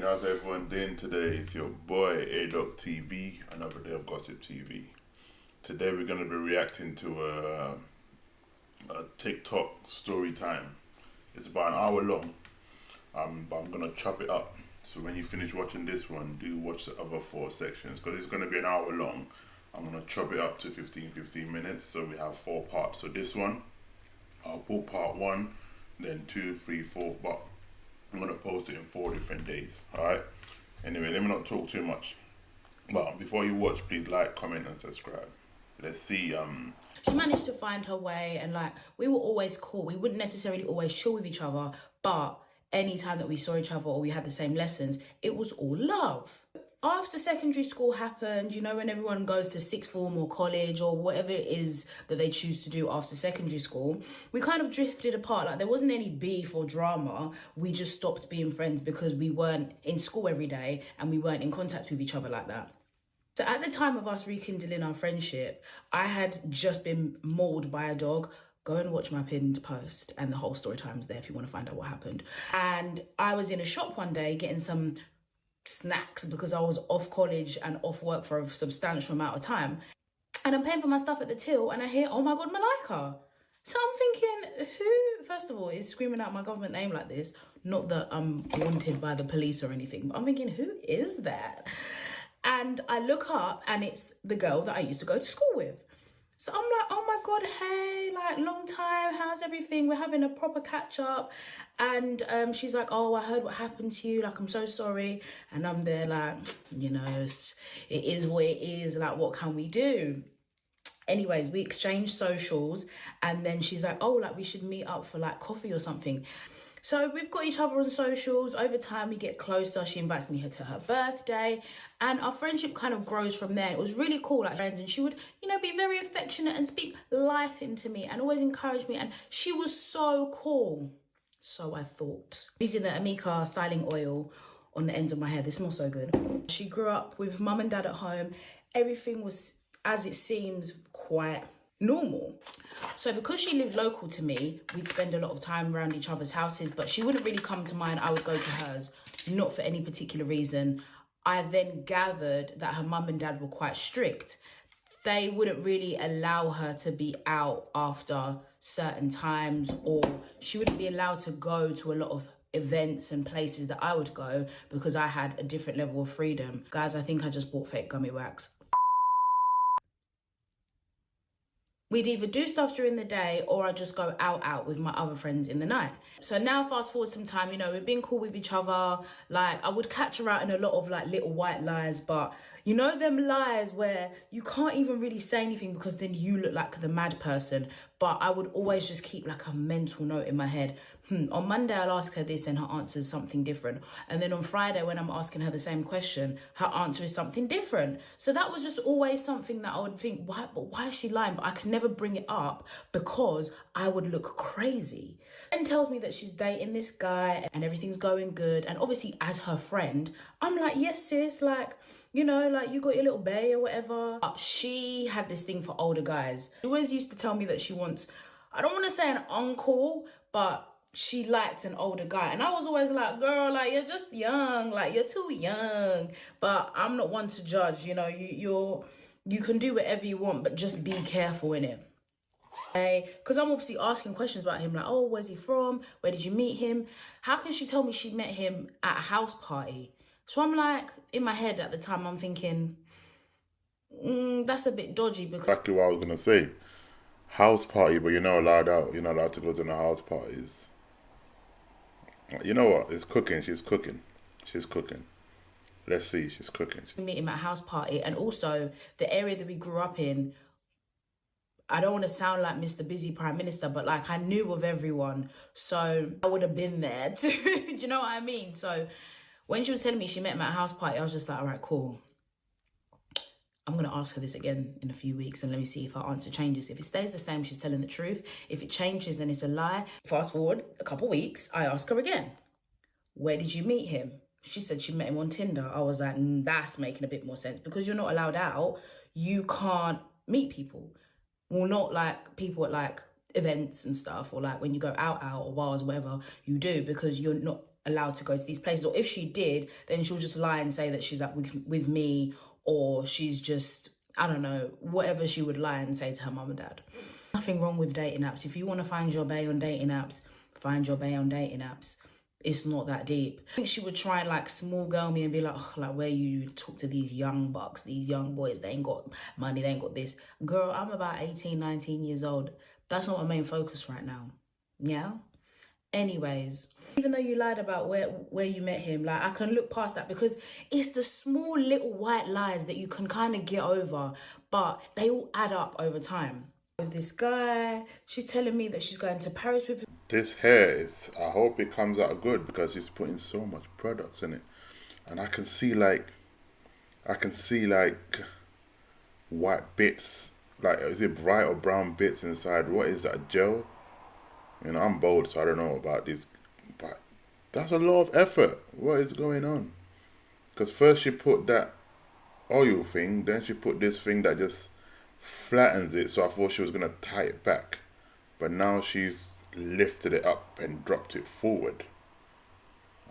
how's everyone doing today? It's your boy A-Dog TV, another day of Gossip TV. Today we're going to be reacting to a TikTok story time. It's about an hour long, but I'm going to chop it up. So when you finish watching this one, do watch the other 4 sections because it's going to be an hour long. I'm going to chop it up to 15 minutes, so we have 4 parts. So this one, I'll put part 1, then 2, 3, 4, but I'm going to post it in 4 different days, alright? Anyway, let me not talk too much. But before you watch, please like, comment and subscribe. Let's see. She managed to find her way, and like, we were always cool. We wouldn't necessarily always chill with each other, but anytime that we saw each other or we had the same lessons, it was all love. After secondary school happened, you know, when everyone goes to sixth form or college or whatever it is that they choose to do after secondary school, we kind of drifted apart. Like, there wasn't any beef or drama. We just stopped being friends because we weren't in school every day and we weren't in contact with each other like that. So at the time of us rekindling our friendship, I had just been mauled by a dog. Go and watch my pinned post and the whole story time's there if you want to find out what happened. And I was in a shop one day getting some snacks because I was off college and off work for a substantial amount of time, and I'm paying for my stuff at the till and I hear, oh my god, Malika. So I'm thinking, who first of all is screaming out my government name like this? Not that I'm wanted by the police or anything, but I'm thinking, who is that? And I look up and it's the girl that I used to go to school with. So I'm like, oh my god, hey, like, long time, how's everything? We're having a proper catch up. And she's like, oh, I heard what happened to you, like, I'm so sorry. And I'm there like, you know, it is what it is, like, what can we do? Anyways, we exchanged socials, and then she's like, oh, like, we should meet up for like coffee or something. So we've got each other on socials. Over time, we get closer. She invites me to her birthday, and our friendship kind of grows from there. It was really cool, like friends, and she would, you know, be very affectionate and speak life into me and always encourage me. And she was so cool. So I thought. Using the Amika styling oil on the ends of my hair. They smell so good. She grew up with mum and dad at home. Everything was, as it seems, quite normal. So because she lived local to me, we'd spend a lot of time around each other's houses, but she wouldn't really come to mine. I would go to hers, not for any particular reason. I then gathered that her mum and dad were quite strict. They wouldn't really allow her to be out after certain times, or she wouldn't be allowed to go to a lot of events and places that I would go because I had a different level of freedom. Guys, I think I just bought fake gummy wax. We'd either do stuff during the day or I'd just go out with my other friends in the night. So now fast forward some time, you know, we've been cool with each other. Like, I would catch her out in a lot of like little white lies, but you know them lies where you can't even really say anything because then you look like the mad person. But I would always just keep like a mental note in my head. On Monday, I'll ask her this and her answer is something different. And then on Friday, when I'm asking her the same question, her answer is something different. So that was just always something that I would think, why is she lying? But I can never bring it up because I would look crazy. And tells me that she's dating this guy and everything's going good. And obviously, as her friend, I'm like, yes, sis, like, you know, like, you got your little bae or whatever. But she had this thing for older guys. She always used to tell me that she wants, I don't want to say an uncle, but she liked an older guy. And I was always like, girl, like, you're just young, like, you're too young. But I'm not one to judge, you know, you can do whatever you want, but just be careful in it. Because I'm obviously asking questions about him, like, oh, where's he from? Where did you meet him? How can she tell me she met him at a house party? So I'm like, in my head at the time, I'm thinking, that's a bit dodgy. Because exactly what I was going to say. House party, but you're not allowed out. You're not allowed to go to the house parties. You know what? It's cooking. She's cooking. She's cooking. Let's see. She's cooking. Meet him at a house party. And also, the area that we grew up in, I don't want to sound like Mr. Busy Prime Minister, but like, I knew of everyone. So I would have been there too. Do you know what I mean? So when she was telling me she met him at a house party, I was just like, all right, cool. I'm going to ask her this again in a few weeks and let me see if her answer changes. If it stays the same, she's telling the truth. If it changes, then it's a lie. Fast forward a couple of weeks, I ask her again, where did you meet him? She said she met him on Tinder. I was like, that's making a bit more sense because you're not allowed out. You can't meet people. Well, not like people at like events and stuff, or like when you go out or bars or whatever, you do, because you're not allowed to go to these places, or if she did, then she'll just lie and say that she's like with me, or she's just, I don't know, whatever she would lie and say to her mum and dad. Nothing wrong with dating apps. If you want to find your bae on dating apps, find your bae on dating apps. It's not that deep. I think she would try and like small girl me and be like, oh, like where you talk to these young bucks, these young boys, they ain't got money, they ain't got this. Girl, I'm about 18, 19 years old. That's not my main focus right now. Yeah? Anyways, even though you lied about where you met him, like I can look past that, because it's the small little white lies that you can kind of get over, but they all add up over time. With this guy, she's telling me that she's going to Paris with him. This hair is, I hope it comes out good, because she's putting so much products in it. And I can see like white bits, like is it bright or brown bits inside? What is that, gel? You know, I'm bold, so I don't know about this, but that's a lot of effort. What is going on? Because first she put that oil thing, then she put this thing that just flattens it, so I thought she was going to tie it back. But now she's lifted it up and dropped it forward.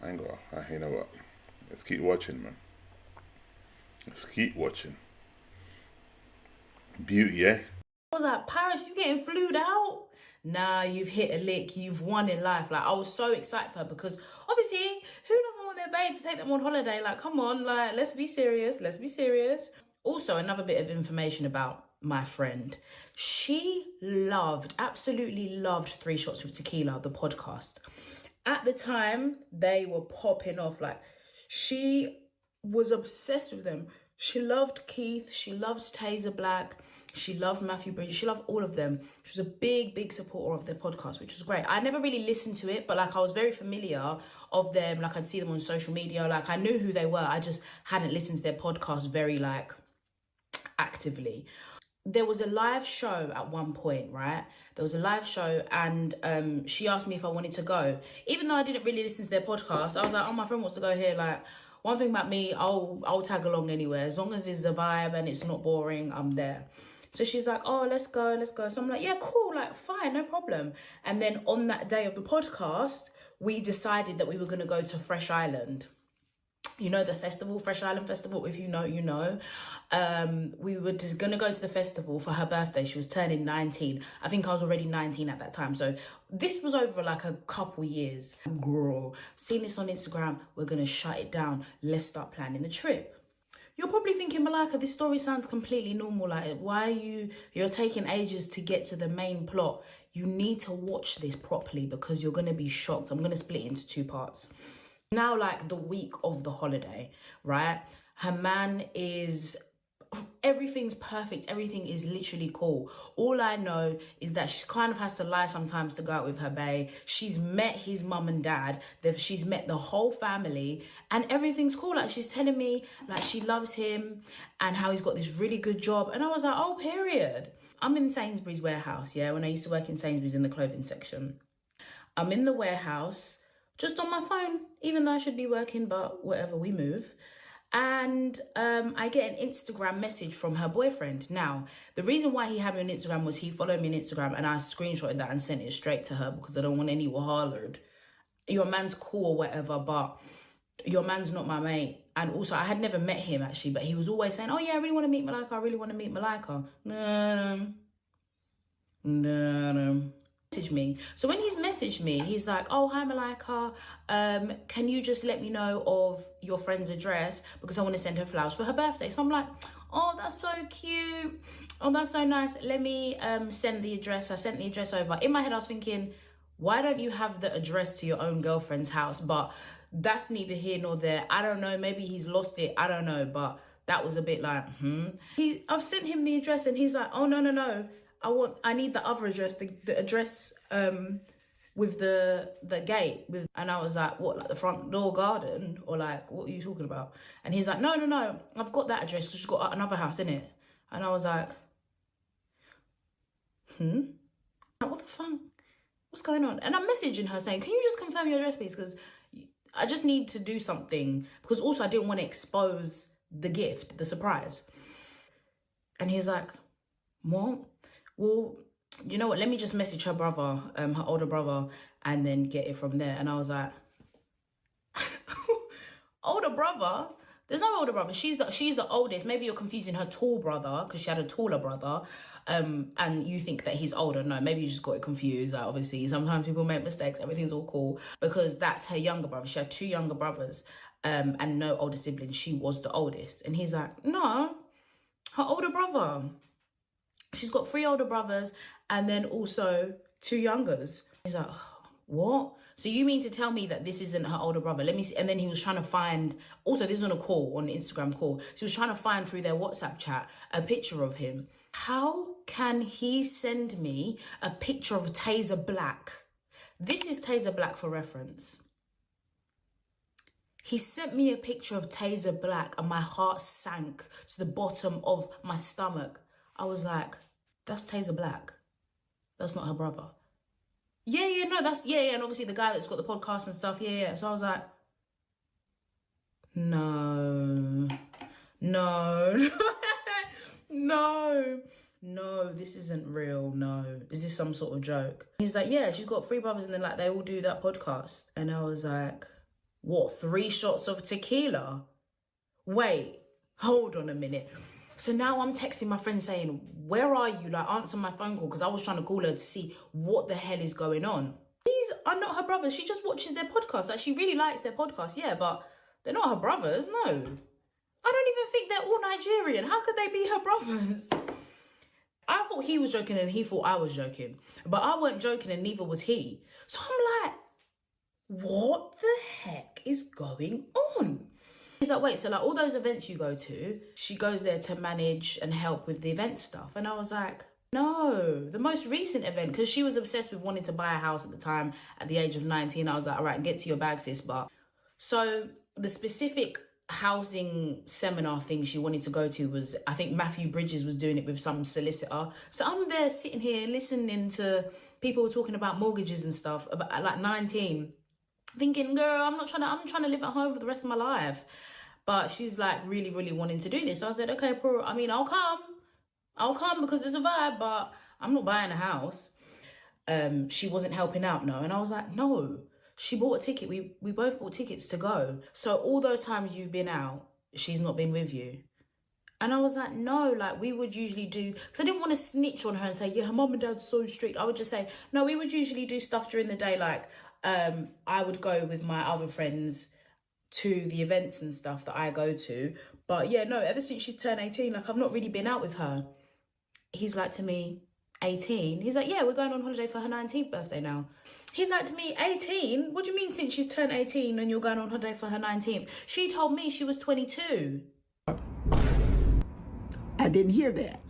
You know what? Let's keep watching, man. Let's keep watching. Beauty, eh? I was like, Paris, you getting flued out? Nah, you've hit a lick. You've won in life. Like, I was so excited for her, because obviously, who doesn't want their babe to take them on holiday? Like, come on, like, let's be serious. Let's be serious. Also, another bit of information about my friend. She absolutely loved 3 Shots with Tequila, the podcast. At the time, they were popping off. Like, she was obsessed with them. She loved Keith. She loves Taser Black. She loved Matthew Bridges. She loved all of them. She was a big supporter of their podcast, which was great. I never really listened to it, but like I was very familiar of them. Like I'd see them on social media. Like I knew who they were. I just hadn't listened to their podcast very like actively. There was a live show at one point, right? There was a live show, and she asked me if I wanted to go. Even though I didn't really listen to their podcast, I was like, oh, my friend wants to go here. Like, one thing about me, I'll tag along anywhere. As long as it's a vibe and it's not boring, I'm there. So she's like, oh, let's go. So I'm like, yeah, cool, like, fine, no problem. And then on that day of the podcast, we decided that we were going to go to Fresh Island. You know, the festival, Fresh Island Festival, if you know, you know. We were just going to go to the festival for her birthday. She was turning 19. I think I was already 19 at that time. So this was over like a couple years. Girl, seen this on Instagram. We're going to shut it down. Let's start planning the trip. You're probably thinking, Malika, this story sounds completely normal. Like, why are you're taking ages to get to the main plot? You need to watch this properly, because you're going to be shocked. I'm going to split it into 2 parts. Now, like the week of the holiday, right? Her man is, everything's perfect. Everything is literally cool. All I know is that she kind of has to lie sometimes to go out with her bae. She's met his mum and dad. She's met the whole family, and everything's cool. Like, she's telling me like she loves him and how he's got this really good job. And I was like, oh, period. I'm in Sainsbury's warehouse, yeah, when I used to work in Sainsbury's in the clothing section. I'm in the warehouse, just on my phone, even though I should be working, but whatever, we move. And I get an Instagram message from her boyfriend. Now, the reason why he had me on Instagram was he followed me on Instagram, and I screenshotted that and sent it straight to her, because I don't want any wahalard. Your man's cool or whatever, but your man's not my mate. And also, I had never met him actually, but he was always saying, oh yeah, I really want to meet Malika. I really want to meet Malika. No. Message me. So when he's messaged me, he's like, oh, hi Malika, can you just let me know of your friend's address, because I want to send her flowers for her birthday. So I'm like, oh, that's so cute, oh, that's so nice, let me send the address. I sent the address over. In my head I was thinking, why don't you have the address to your own girlfriend's house? But that's neither here nor there. I don't know, maybe he's lost it, I don't know, but that was a bit like I've sent him the address, and he's like, oh no, I need the other address, the address with the gate with. And I was like, what, like the front door garden, or like, what are you talking about? And he's like, no, I've got that address, she's got another house in it. And I was like, what the fuck, what's going on? And I'm messaging her saying, can you just confirm your address, please, because I just need to do something, because also I didn't want to expose the gift, the surprise. And he's like, what? Well, you know what, let me just message her brother, her older brother, and then get it from there. And I was like, older brother. There's no older brother. She's the oldest. Maybe you're confusing her tall brother because she had a taller brother. And you think that he's older. No, maybe you just got it confused. Like, obviously, sometimes people make mistakes. Everything's all cool because that's her younger brother. She had 2 younger brothers and no older siblings. She was the oldest. And he's like, no, her older brother. She's got 3 older brothers and then also 2 youngers. He's like, what? So you mean to tell me that this isn't her older brother? Let me see. And then he was trying to find, also this is on a call, on an Instagram call. So he was trying to find through their WhatsApp chat a picture of him. How can he send me a picture of Taser Black? This is Taser Black for reference. He sent me a picture of Taser Black and my heart sank to the bottom of my stomach. I was like, that's Taser Black. That's not her brother. Yeah, no, that's, yeah, and obviously the guy that's got the podcast and stuff, yeah. So I was like, no, this isn't real, no. Is this some sort of joke? He's like, yeah, she's got 3 brothers and then like they all do that podcast. And I was like, what, 3 shots of tequila? Wait, hold on a minute. So now I'm texting my friend saying, where are you? Like, answer my phone call because I was trying to call her to see what the hell is going on. These are not her brothers. She just watches their podcast. Like, she really likes their podcast, yeah, but they're not her brothers, no. I don't even think they're all Nigerian. How could they be her brothers? I thought he was joking and he thought I was joking. But I weren't joking and neither was he. So I'm like, what the heck is going on? He's like, wait, so like all those events you go to, she goes there to manage and help with the event stuff. And I was like, no, the most recent event, because she was obsessed with wanting to buy a house at the time at the age of 19. I was like, all right, get to your bag, sis. But so the specific housing seminar thing she wanted to go to was, I think Matthew Bridges was doing it with some solicitor. So I'm there sitting here listening to people talking about mortgages and stuff about at like 19, thinking, girl, I'm trying to live at home for the rest of my life. But she's like really, really wanting to do this. So I said, okay, I mean, I'll come because there's a vibe, but I'm not buying a house. She wasn't helping out, no. And I was like, no, she bought a ticket. We both bought tickets to go. So all those times you've been out, she's not been with you. And I was like, no, like we would usually do, because I didn't want to snitch on her and say, yeah, her mum and dad's so strict. I would just say, no, we would usually do stuff during the day. Like I would go with my other friends to the events and stuff that I go to. But yeah, no, ever since she's turned 18, like I've not really been out with her. He's like to me, 18? He's like, yeah, we're going on holiday for her 19th birthday now. He's like to me, 18? What do you mean since she's turned 18 and you're going on holiday for her 19th? She told me she was 22. I didn't hear that.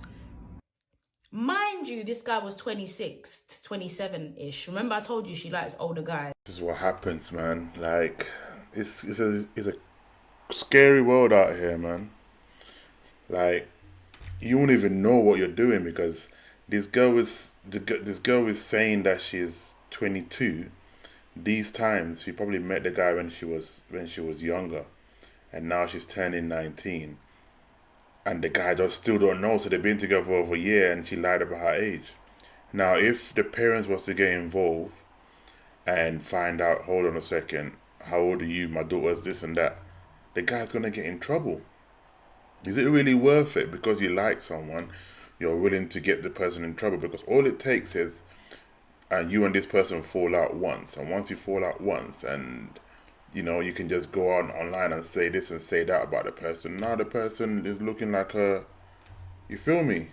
Mind you, this guy was 26 to 27-ish. Remember I told you she likes older guys. This is what happens, man. Like, it's a scary world out here, man. Like, you won't even know what you're doing because this girl is saying that she's 22. These times she probably met the guy when she was younger, and now she's turning 19, and the guy still don't know. So they've been together for over a year, and she lied about her age. Now, if the parents was to get involved and find out, hold on a second, how old are you? My daughter's this and that. The guy's gonna get in trouble. Is it really worth it because you like someone? You're willing to get the person in trouble because all it takes is you and this person fall out once, and once you fall out once, and you know you can just go on online and say this and say that about the person. Now the person is looking like her. You feel me?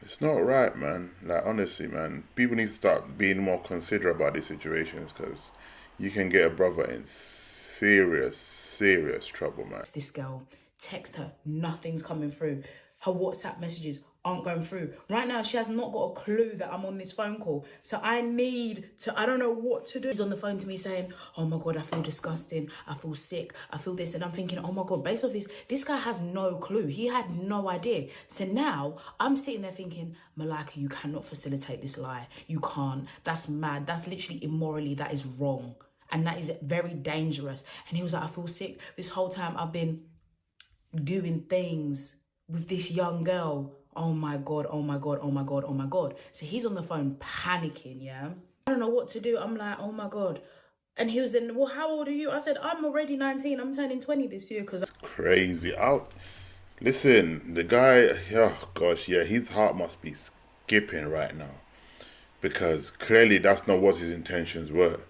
It's not right, man. Like honestly, man, people need to start being more considerate about these situations because you can get a brother in serious trouble, man. This girl, text her, nothing's coming through. Her WhatsApp messages aren't going through. Right now, she has not got a clue that I'm on this phone call. So I don't know what to do. He's on the phone to me saying, oh my God, I feel disgusting. I feel sick. I feel this. And I'm thinking, oh my God, based off this guy has no clue. He had no idea. So now I'm sitting there thinking, Malika, you cannot facilitate this lie. You can't. That's mad. That's literally immorally, that is wrong. And that is very dangerous. And he was like, I feel sick. This whole time I've been doing things with this young girl. Oh my God, oh my God, oh my God, oh my God. So he's on the phone panicking, yeah? I don't know what to do. I'm like, oh my God, And he was then, well, how old are you? I said, I'm already 19. I'm turning 20 this year because Crazy. Out. Listen, the guy, oh gosh, yeah, his heart must be skipping right now because clearly that's not what his intentions were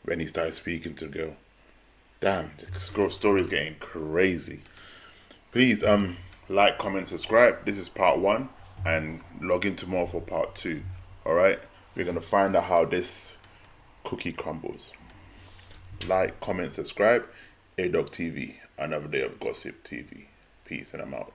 when he started speaking to the girl. Damn, the story is getting crazy. Please, like, comment, subscribe. This is part 1, and log in tomorrow for part 2. All right, we're gonna find out how this cookie crumbles. Like, comment, subscribe. A Dog TV, another day of gossip TV. Peace, and I'm out.